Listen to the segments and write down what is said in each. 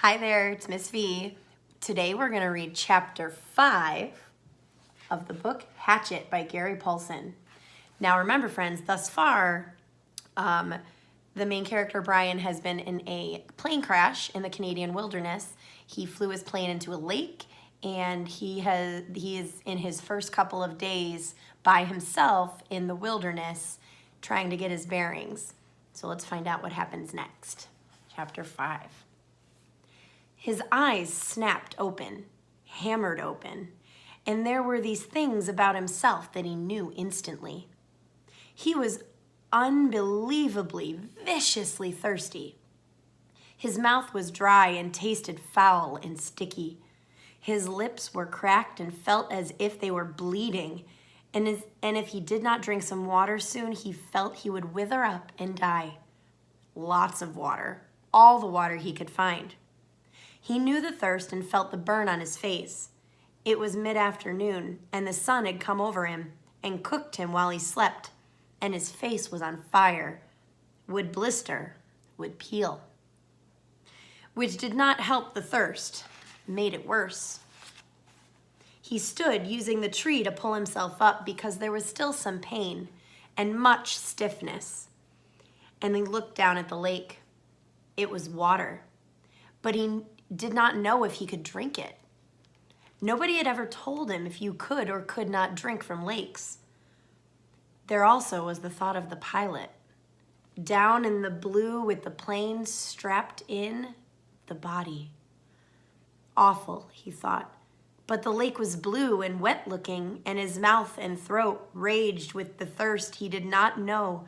Hi there, it's Miss V. Today we're going to read chapter 5 of the book Hatchet by Gary Paulsen. Now remember friends, thus far the main character Brian has been in a plane crash in the Canadian wilderness. He flew his plane into a lake and he is in his first couple of days by himself in the wilderness trying to get his bearings. So let's find out what happens next. Chapter 5. His eyes snapped open, hammered open, and there were these things about himself that he knew instantly. He was unbelievably, viciously thirsty. His mouth was dry and tasted foul and sticky. His lips were cracked and felt as if they were bleeding, and if he did not drink some water soon, he felt he would wither up and die. Lots of water, all the water he could find. He knew the thirst and felt the burn on his face. It was mid-afternoon, and the sun had come over him and cooked him while he slept, and his face was on fire, would blister, would peel. Which did not help the thirst, made it worse. He stood using the tree to pull himself up because there was still some pain and much stiffness. And he looked down at the lake. It was water, but he did not know if he could drink it. Nobody had ever told him if you could or could not drink from lakes. There also was the thought of the pilot. Down in the blue with the plane strapped in, the body. Awful, he thought. But the lake was blue and wet looking, and his mouth and throat raged with the thirst he did not know,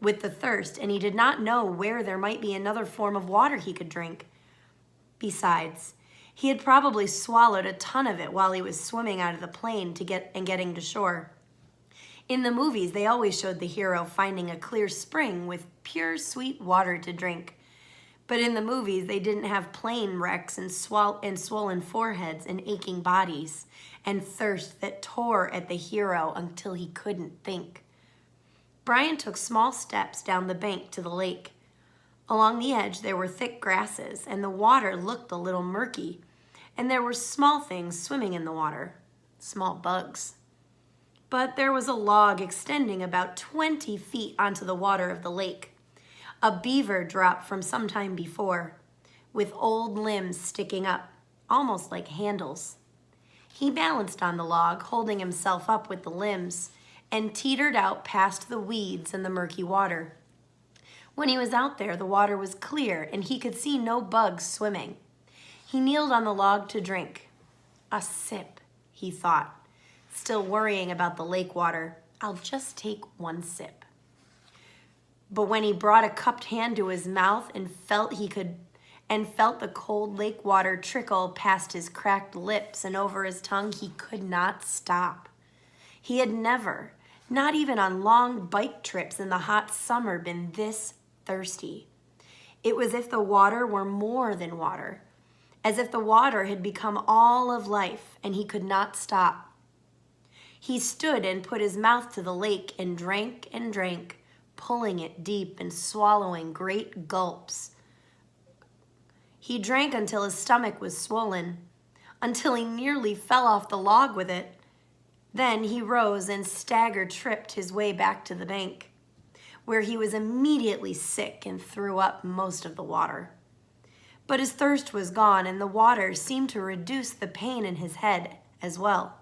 and he did not know where there might be another form of water he could drink. Besides, he had probably swallowed a ton of it while he was swimming out of the plane getting to shore. In the movies, they always showed the hero finding a clear spring with pure sweet water to drink. But in the movies, they didn't have plane wrecks and swollen foreheads and aching bodies and thirst that tore at the hero until he couldn't think. Brian took small steps down the bank to the lake. Along the edge, there were thick grasses, and the water looked a little murky, and there were small things swimming in the water, small bugs. But there was a log extending about 20 feet onto the water of the lake. A beaver dropped from some time before, with old limbs sticking up, almost like handles. He balanced on the log, holding himself up with the limbs, and teetered out past the weeds and the murky water. When he was out there, the water was clear and he could see no bugs swimming. He kneeled on the log to drink. A sip, he thought, still worrying about the lake water. I'll just take one sip. But when he brought a cupped hand to his mouth and felt the cold lake water trickle past his cracked lips and over his tongue, he could not stop. He had never, not even on long bike trips in the hot summer, been this thirsty. It was as if the water were more than water, as if the water had become all of life and he could not stop. He stood and put his mouth to the lake and drank, pulling it deep and swallowing great gulps. He drank until his stomach was swollen, until he nearly fell off the log with it. Then he rose and tripped his way back to the bank, where he was immediately sick and threw up most of the water. But his thirst was gone, and the water seemed to reduce the pain in his head as well,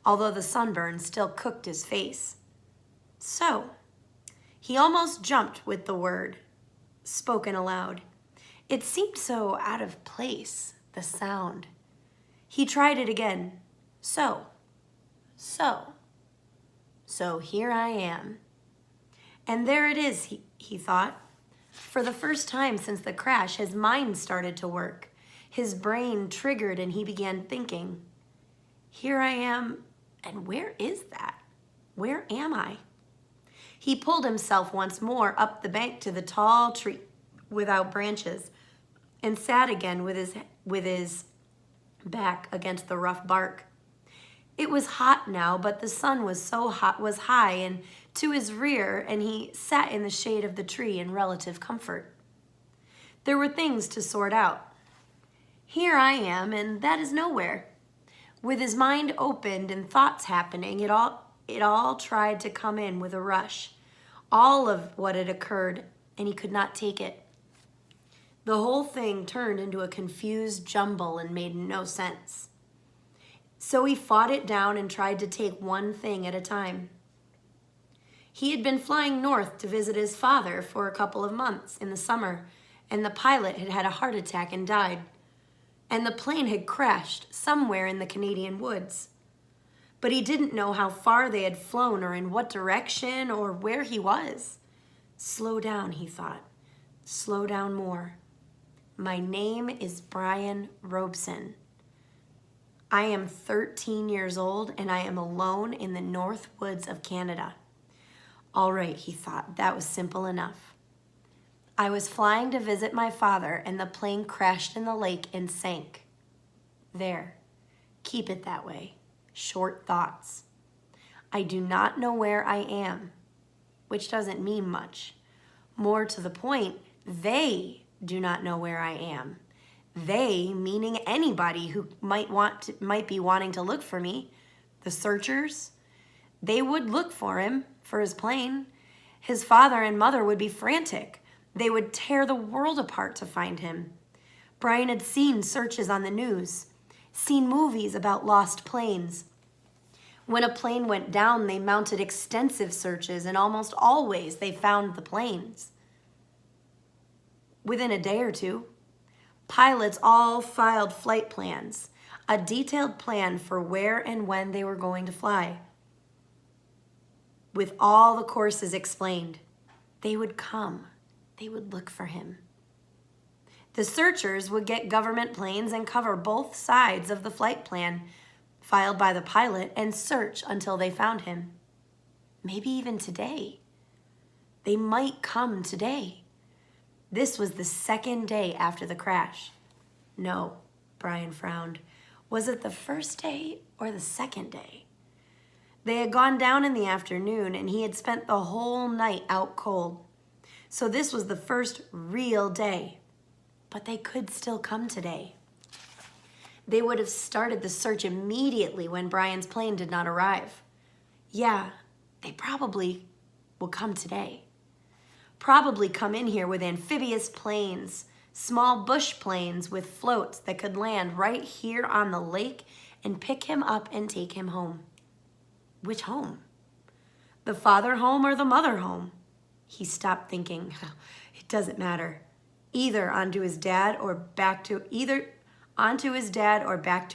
although the sunburn still cooked his face. So, he almost jumped with the word, spoken aloud. It seemed so out of place, the sound. He tried it again. So here I am. And there it is, he thought. For the first time since the crash, his mind started to work. His brain triggered and he began thinking, here I am, and where is that? Where am I? He pulled himself once more up the bank to the tall tree without branches and sat again with his back against the rough bark. It was hot now, but the sun was high and to his rear, and he sat in the shade of the tree in relative comfort. There were things to sort out. Here I am, and that is nowhere. With his mind opened and thoughts happening, it all tried to come in with a rush. All of what had occurred, and he could not take it. The whole thing turned into a confused jumble and made no sense. So he fought it down and tried to take one thing at a time. He had been flying north to visit his father for a couple of months in the summer, and the pilot had had a heart attack and died. And the plane had crashed somewhere in the Canadian woods. But he didn't know how far they had flown or in what direction or where he was. Slow down, he thought. Slow down more. My name is Brian Robeson. I am 13 years old and I am alone in the North Woods of Canada. All right, he thought, that was simple enough. I was flying to visit my father and the plane crashed in the lake and sank. There, keep it that way. Short thoughts. I do not know where I am, which doesn't mean much. More to the point, they do not know where I am. They, meaning anybody who might be wanting to look for me. The searchers, they would look for him, for his plane. His father and mother would be frantic. They would tear the world apart to find him. Brian had seen searches on the news, seen movies about lost planes. When a plane went down, they mounted extensive searches, and almost always they found the planes. Within a day or two, pilots all filed flight plans, a detailed plan for where and when they were going to fly. With all the courses explained, they would come. They would look for him. The searchers would get government planes and cover both sides of the flight plan filed by the pilot and search until they found him. Maybe even today. They might come today. This was the second day after the crash. No, Brian frowned. Was it the first day or the second day? They had gone down in the afternoon and he had spent the whole night out cold. So this was the first real day. But they could still come today. They would have started the search immediately when Brian's plane did not arrive. Yeah, they probably will come today. Probably come in here with amphibious planes, small bush planes with floats that could land right here on the lake and pick him up and take him home. Which home? The father home or the mother home? He stopped thinking. It doesn't matter. Either onto his dad or back to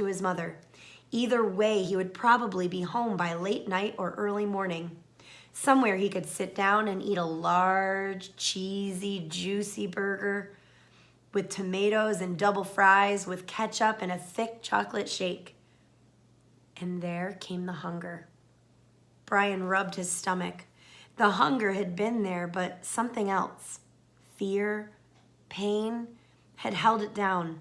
his mother. Either way, he would probably be home by late night or early morning. Somewhere he could sit down and eat a large, cheesy, juicy burger with tomatoes and double fries with ketchup and a thick chocolate shake. And there came the hunger. Brian rubbed his stomach. The hunger had been there, but something else, fear, pain, had held it down.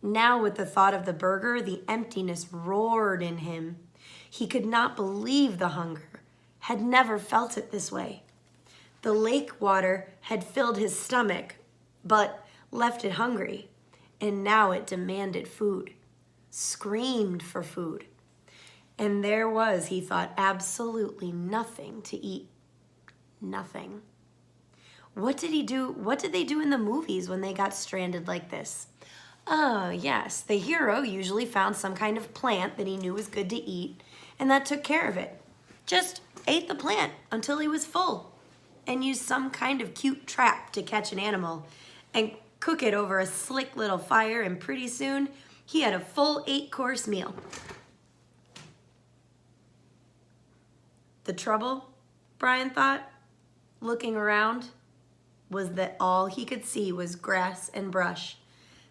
Now with the thought of the burger, the emptiness roared in him. He could not believe the hunger, had never felt it this way. The lake water had filled his stomach, but left it hungry, and now it demanded food, screamed for food. And there was, he thought, absolutely nothing to eat. Nothing. What did he do? What did they do in the movies when they got stranded like this? Oh, yes, the hero usually found some kind of plant that he knew was good to eat, and that took care of it. Just ate the plant until he was full, and used some kind of cute trap to catch an animal, and cook it over a slick little fire, and pretty soon he had a full 8-course meal. The trouble, Brian thought, looking around, was that all he could see was grass and brush.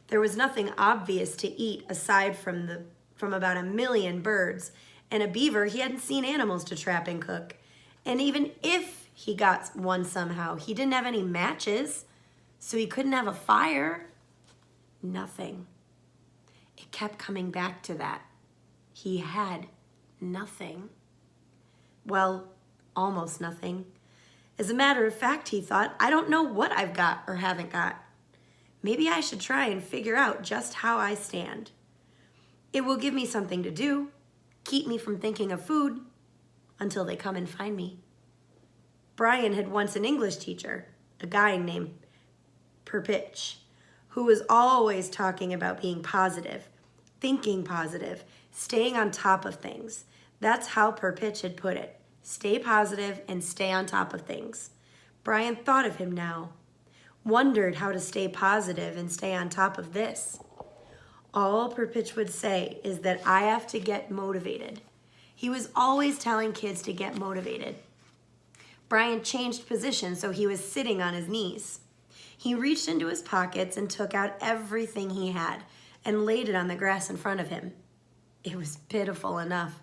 There was nothing obvious to eat aside from about 1 million birds, and a beaver. He hadn't seen animals to trap and cook. And even if he got one somehow, he didn't have any matches, so he couldn't have a fire. Nothing. It kept coming back to that. He had nothing. Well, almost nothing. As a matter of fact, he thought, I don't know what I've got or haven't got. Maybe I should try and figure out just how I stand. It will give me something to do, keep me from thinking of food, until they come and find me. Brian had once an English teacher, a guy named Perpich, who was always talking about being positive, thinking positive, staying on top of things. That's how Perpich had put it. Stay positive and stay on top of things. Brian thought of him now, wondered how to stay positive and stay on top of this. All Perpich would say is that I have to get motivated. He was always telling kids to get motivated. Brian changed position so he was sitting on his knees. He reached into his pockets and took out everything he had and laid it on the grass in front of him. It was pitiful enough.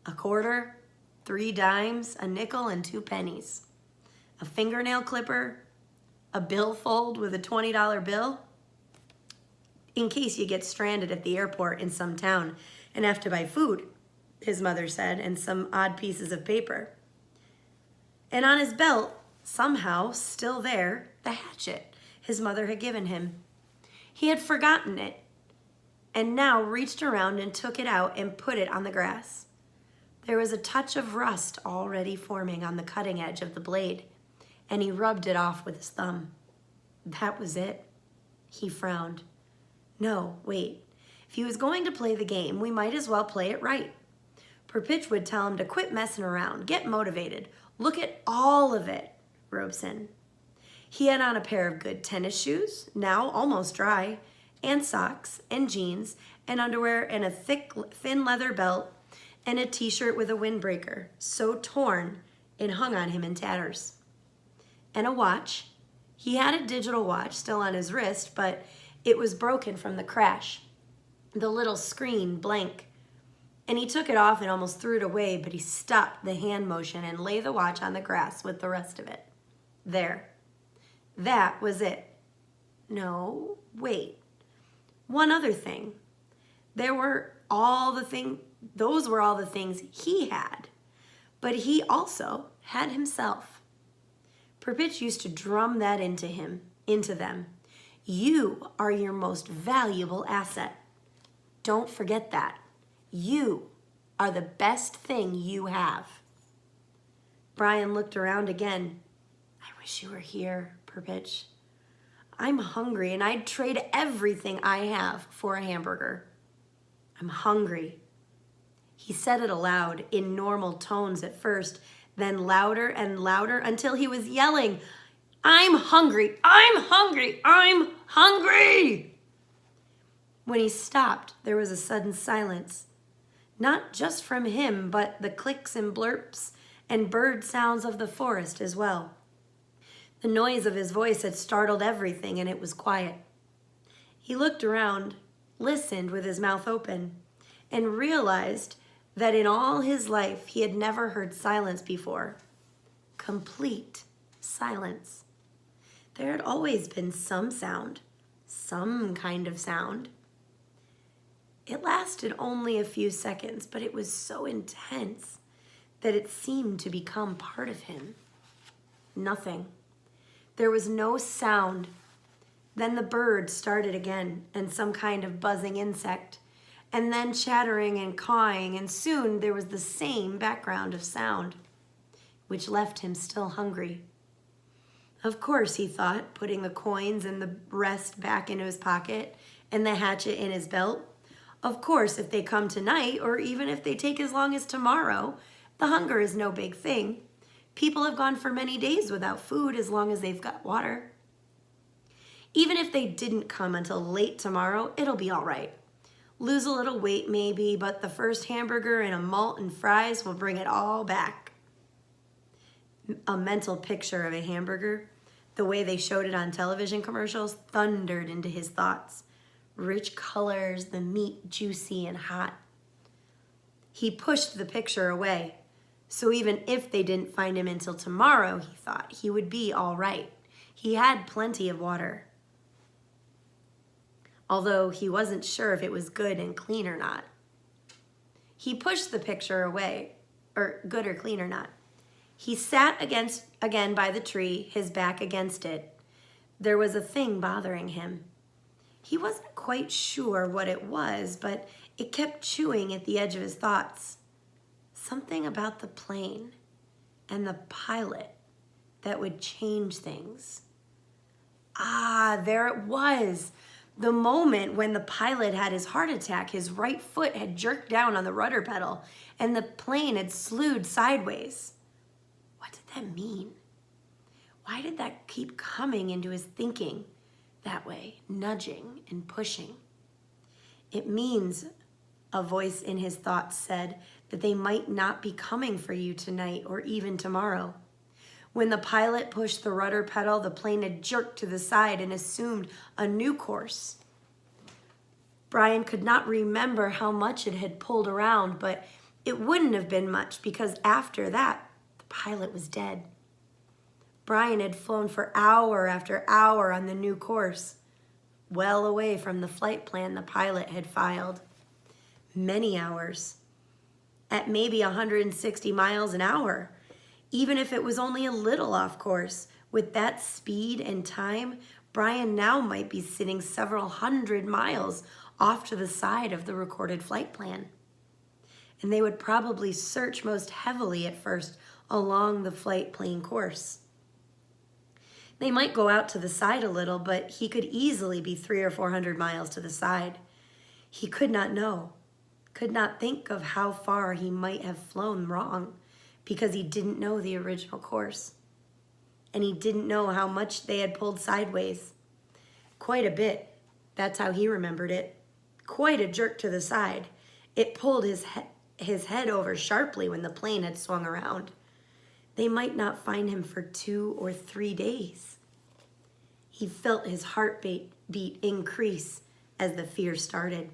A quarter, 3 dimes, a nickel, and 2 pennies. A fingernail clipper, a billfold with a $20 bill, in case you get stranded at the airport in some town and have to buy food, his mother said, and some odd pieces of paper. And on his belt, somehow, still there, the hatchet his mother had given him. He had forgotten it, and now reached around and took it out and put it on the grass. There was a touch of rust already forming on the cutting edge of the blade, and he rubbed it off with his thumb. That was it. He frowned. No, wait. If he was going to play the game, we might as well play it right. Perpich would tell him to quit messing around, get motivated. Look at all of it, Robeson. He had on a pair of good tennis shoes, now almost dry, and socks, and jeans, and underwear, and a thick, thin leather belt, and a t-shirt with a windbreaker, so torn it hung on him in tatters. And a watch. He had a digital watch still on his wrist, but it was broken from the crash. The little screen blank. And he took it off and almost threw it away, but he stopped the hand motion and lay the watch on the grass with the rest of it. There. That was it. No, wait. One other thing. Those were all the things he had. But he also had himself. Perpich used to drum that into them. You are your most valuable asset. Don't forget that. You are the best thing you have. Brian looked around again. I wish you were here, Perpich. I'm hungry and I'd trade everything I have for a hamburger. I'm hungry. He said it aloud in normal tones at first, then louder and louder until he was yelling, I'm hungry, I'm hungry, I'm hungry. When he stopped, there was a sudden silence. Not just from him, but the clicks and blurps and bird sounds of the forest as well. The noise of his voice had startled everything, and it was quiet. He looked around, listened with his mouth open, and realized that in all his life he had never heard silence before. Complete silence. There had always been some sound, some kind of sound. It lasted only a few seconds, but it was so intense that it seemed to become part of him. Nothing. There was no sound. Then the bird started again, and some kind of buzzing insect, and then chattering and cawing, and soon there was the same background of sound, which left him still hungry. Of course, he thought, putting the coins and the rest back into his pocket and the hatchet in his belt. Of course, if they come tonight, or even if they take as long as tomorrow, the hunger is no big thing. People have gone for many days without food as long as they've got water. Even if they didn't come until late tomorrow, it'll be all right. Lose a little weight maybe, but the first hamburger and a malt and fries will bring it all back. A mental picture of a hamburger, the way they showed it on television commercials, thundered into his thoughts. Rich colors, the meat juicy and hot. He pushed the picture away, so even if they didn't find him until tomorrow, he thought, he would be all right. He had plenty of water. Although he wasn't sure if it was good and clean or not. He pushed the picture away, or good or clean or not. He sat again by the tree, his back against it. There was a thing bothering him. He wasn't quite sure what it was, but it kept chewing at the edge of his thoughts. Something about the plane and the pilot that would change things. Ah, there it was. The moment when the pilot had his heart attack, his right foot had jerked down on the rudder pedal and the plane had slewed sideways. What did that mean? Why did that keep coming into his thinking that way, nudging and pushing? It means, a voice in his thoughts said, that they might not be coming for you tonight or even tomorrow. When the pilot pushed the rudder pedal, the plane had jerked to the side and assumed a new course. Brian could not remember how much it had pulled around, but it wouldn't have been much because after that, the pilot was dead. Brian had flown for hour after hour on the new course, well away from the flight plan the pilot had filed. Many hours, at maybe 160 miles an hour. Even if it was only a little off course, with that speed and time, Brian now might be sitting several hundred miles off to the side of the recorded flight plan. And they would probably search most heavily at first along the flight plane course. They might go out to the side a little, but he could easily be 300 or 400 miles to the side. He could not know, could not think of how far he might have flown wrong, because he didn't know the original course. And he didn't know how much they had pulled sideways. Quite a bit. That's how he remembered it. Quite a jerk to the side. It pulled his head over sharply when the plane had swung around. They might not find him for 2 or 3 days. He felt his heartbeat increase as the fear started.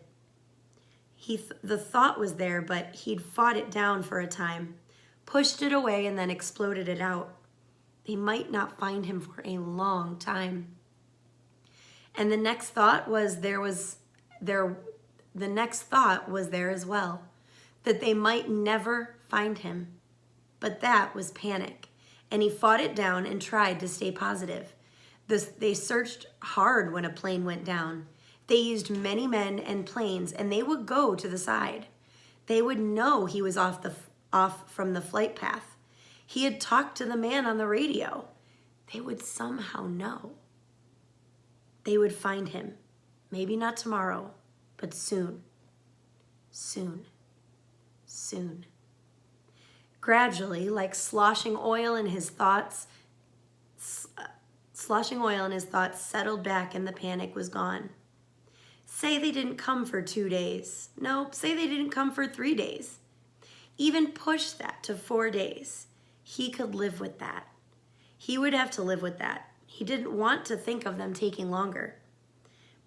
The thought was there, but he'd fought it down for a time, pushed it away, and then exploded it out. They might not find him for a long time. And the next thought was there as well, that they might never find him. But that was panic, and he fought it down and tried to stay positive. They searched hard when a plane went down. They used many men and planes, and they would go to the side. They would know he was off from the flight path. He had talked to the man on the radio. They would somehow know. They would find him. Maybe not tomorrow, but soon. Soon. Soon. Gradually, like sloshing oil in his thoughts settled back and the panic was gone. Say they didn't come for 2 days. No, say they didn't come for 3 days. Even push that to 4 days. He could live with that. He would have to live with that. He didn't want to think of them taking longer.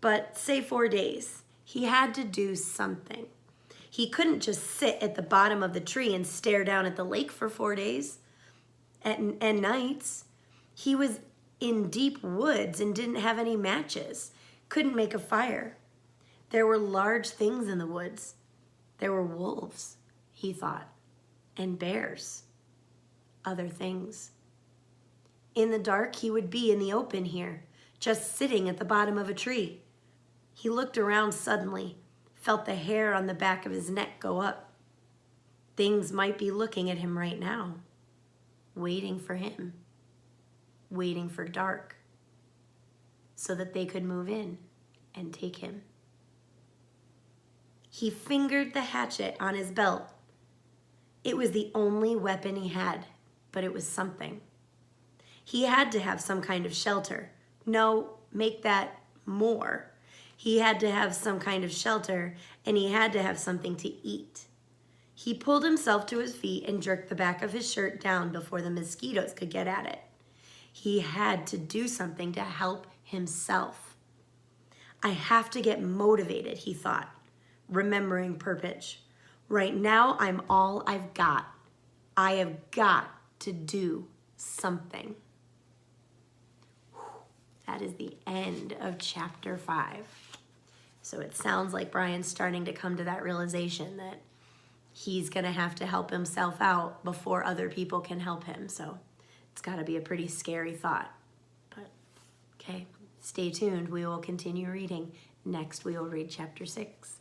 But say 4 days. He had to do something. He couldn't just sit at the bottom of the tree and stare down at the lake for 4 days and nights. He was in deep woods and didn't have any matches, couldn't make a fire. There were large things in the woods. There were wolves, he thought, and bears, other things. In the dark, he would be in the open here, just sitting at the bottom of a tree. He looked around suddenly, felt the hair on the back of his neck go up. Things might be looking at him right now, waiting for him, waiting for dark, so that they could move in and take him. He fingered the hatchet on his belt. It was the only weapon he had, but it was something. He had to have some kind of shelter. No, make that more. He had to have some kind of shelter, and he had to have something to eat. He pulled himself to his feet and jerked the back of his shirt down before the mosquitoes could get at it. He had to do something to help himself. I have to get motivated, he thought, remembering Perpich. Right now, I'm all I've got. I have got to do something. That is the end of chapter 5. So it sounds like Brian's starting to come to that realization that he's going to have to help himself out before other people can help him. So it's got to be a pretty scary thought. But okay, stay tuned. We will continue reading Next, we will read chapter 6.